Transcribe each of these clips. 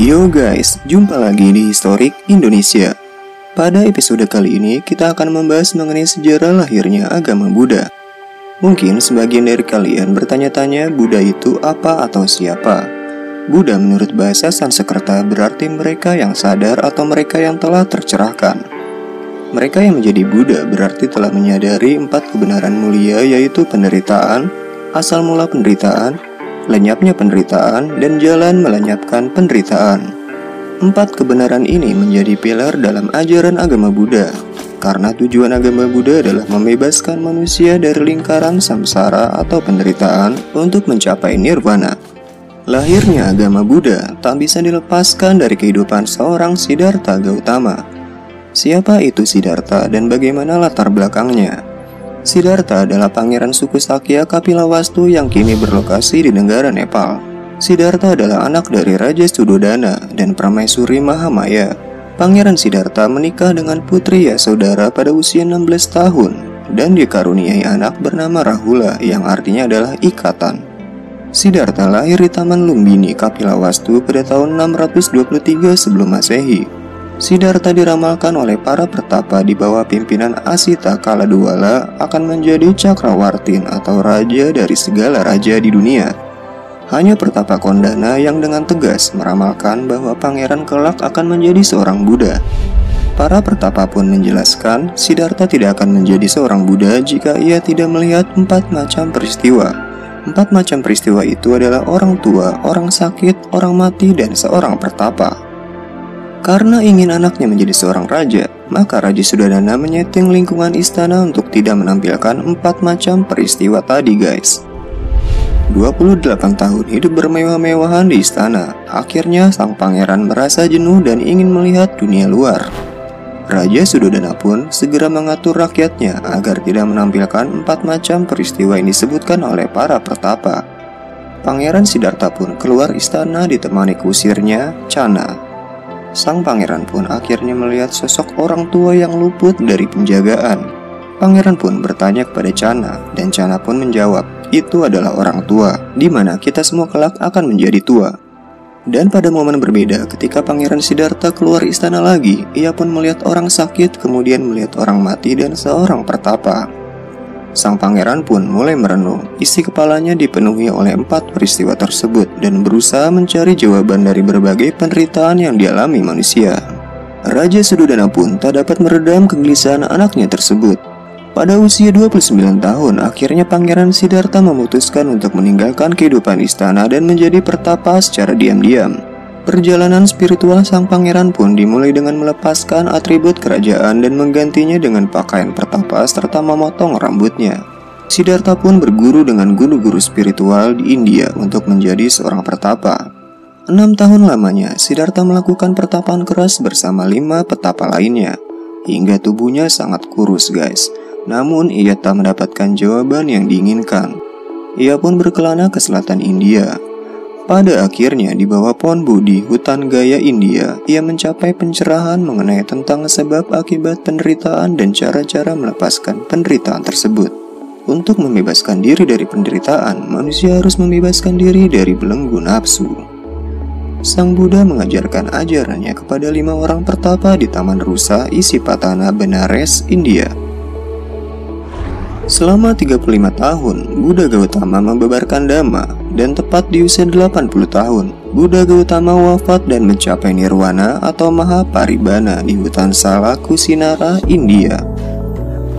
Yo guys, jumpa lagi di Historik Indonesia. Pada episode kali ini kita akan membahas mengenai sejarah lahirnya agama Buddha. Mungkin sebagian dari kalian bertanya-tanya Buddha itu apa atau siapa. Buddha menurut bahasa Sanskerta berarti mereka yang sadar atau mereka yang telah tercerahkan. Mereka yang menjadi Buddha berarti telah menyadari 4 kebenaran mulia, yaitu penderitaan, asal mula penderitaan, lenyapnya penderitaan, dan jalan melenyapkan penderitaan. 4 kebenaran ini menjadi pilar dalam ajaran agama Buddha, karena tujuan agama Buddha adalah membebaskan manusia dari lingkaran samsara atau penderitaan untuk mencapai nirwana. Lahirnya agama Buddha tak bisa dilepaskan dari kehidupan seorang Siddhartha Gautama. Siapa itu Siddhartha dan bagaimana latar belakangnya? Siddhartha adalah pangeran suku Sakya Kapilawastu yang kini berlokasi di negara Nepal. Siddhartha adalah anak dari Raja Sudodana dan Permaisuri Mahamaya. Pangeran Siddhartha menikah dengan putri Yasodhara pada usia 16 tahun dan dikaruniai anak bernama Rahula yang artinya adalah ikatan. Siddhartha lahir di Taman Lumbini Kapilawastu pada tahun 623 sebelum Masehi. Siddhartha diramalkan oleh para pertapa di bawah pimpinan Asita Kaladwala akan menjadi Cakrawartin atau raja dari segala raja di dunia. Hanya pertapa Kondana yang dengan tegas meramalkan bahwa pangeran kelak akan menjadi seorang Buddha. Para pertapa pun menjelaskan Siddhartha tidak akan menjadi seorang Buddha jika ia tidak melihat 4 macam peristiwa. 4 macam peristiwa itu adalah orang tua, orang sakit, orang mati, dan seorang pertapa. Karena ingin anaknya menjadi seorang raja, maka Raja Sudodana menyeting lingkungan istana untuk tidak menampilkan 4 macam peristiwa tadi guys. 28 tahun hidup bermewah-mewahan di istana. Akhirnya sang pangeran merasa jenuh dan ingin melihat dunia luar. Raja Sudodana pun segera mengatur rakyatnya agar tidak menampilkan 4 macam peristiwa yang disebutkan oleh para pertapa. Pangeran Siddhartha pun keluar istana ditemani kusirnya, Channa. Sang pangeran pun akhirnya melihat sosok orang tua yang luput dari penjagaan. Pangeran pun bertanya kepada Channa, dan Channa pun menjawab, itu adalah orang tua, di mana kita semua kelak akan menjadi tua. Dan pada momen berbeda, ketika Pangeran Siddhartha keluar istana lagi, ia pun melihat orang sakit, kemudian melihat orang mati dan seorang pertapa. Sang pangeran pun mulai merenung. Isi kepalanya dipenuhi oleh 4 peristiwa tersebut dan berusaha mencari jawaban dari berbagai penderitaan yang dialami manusia. Raja Sudodana pun tak dapat meredam kegelisahan anaknya tersebut. Pada usia 29 tahun, akhirnya Pangeran Siddhartha memutuskan untuk meninggalkan kehidupan istana dan menjadi pertapa secara diam-diam. Perjalanan spiritual sang pangeran pun dimulai dengan melepaskan atribut kerajaan dan menggantinya dengan pakaian pertapa serta memotong rambutnya. Siddhartha pun berguru dengan guru-guru spiritual di India untuk menjadi seorang pertapa. 6 tahun lamanya, Siddhartha melakukan pertapaan keras bersama 5 petapa lainnya, hingga tubuhnya sangat kurus guys. Namun ia tak mendapatkan jawaban yang diinginkan. Ia pun berkelana ke selatan India. Pada akhirnya di bawah pohon Bodhi, hutan Gaya India, ia mencapai pencerahan mengenai tentang sebab akibat penderitaan dan cara-cara melepaskan penderitaan tersebut. Untuk membebaskan diri dari penderitaan, manusia harus membebaskan diri dari belenggu nafsu. Sang Buddha mengajarkan ajarannya kepada 5 orang pertapa di Taman Rusa, Isipatana, Benares, India. Selama 35 tahun, Buddha Gautama membabarkan Dhamma, dan tepat di usia 80 tahun, Buddha Gautama wafat dan mencapai nirwana atau Mahaparibana di hutan Sala, Kusinara, India.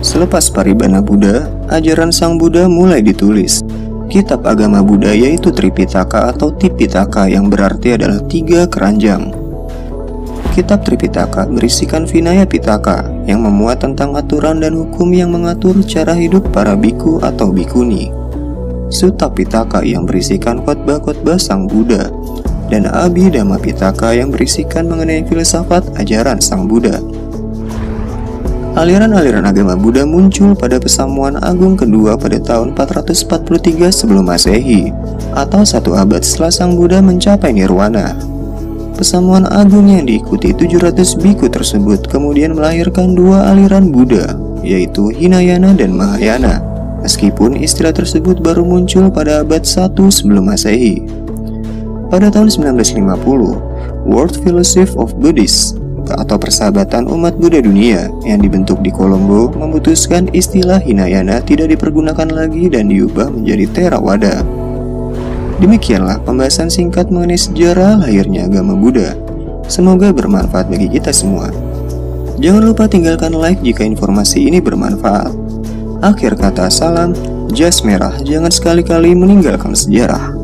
Selepas Paribana Buddha, ajaran sang Buddha mulai ditulis. Kitab agama Buddha yaitu Tripitaka atau Tipitaka yang berarti adalah 3 keranjang. Kitab Tripitaka berisikan Vinaya Pitaka yang memuat tentang aturan dan hukum yang mengatur cara hidup para biku atau bikuni. Sutta Pitaka yang berisikan khotbah-khotbah sang Buddha, dan Abhidhamma Pitaka yang berisikan mengenai filsafat ajaran sang Buddha. Aliran-aliran agama Buddha muncul pada Pesamuan Agung kedua pada tahun 443 sebelum Masehi, atau 1 abad setelah sang Buddha mencapai nirwana. Pesamuan agung yang diikuti 700 biku tersebut kemudian melahirkan 2 aliran Buddha, yaitu Hinayana dan Mahayana. Meskipun istilah tersebut baru muncul pada abad 1 sebelum Masehi. Pada tahun 1950, World Fellowship of Buddhists atau Persahabatan Umat Buddha Dunia yang dibentuk di Kolombo memutuskan istilah Hinayana tidak dipergunakan lagi dan diubah menjadi Theravada. Demikianlah pembahasan singkat mengenai sejarah lahirnya agama Buddha. Semoga bermanfaat bagi kita semua. Jangan lupa tinggalkan like jika informasi ini bermanfaat. Akhir kata salam, jas merah, jangan sekali-kali meninggalkan sejarah.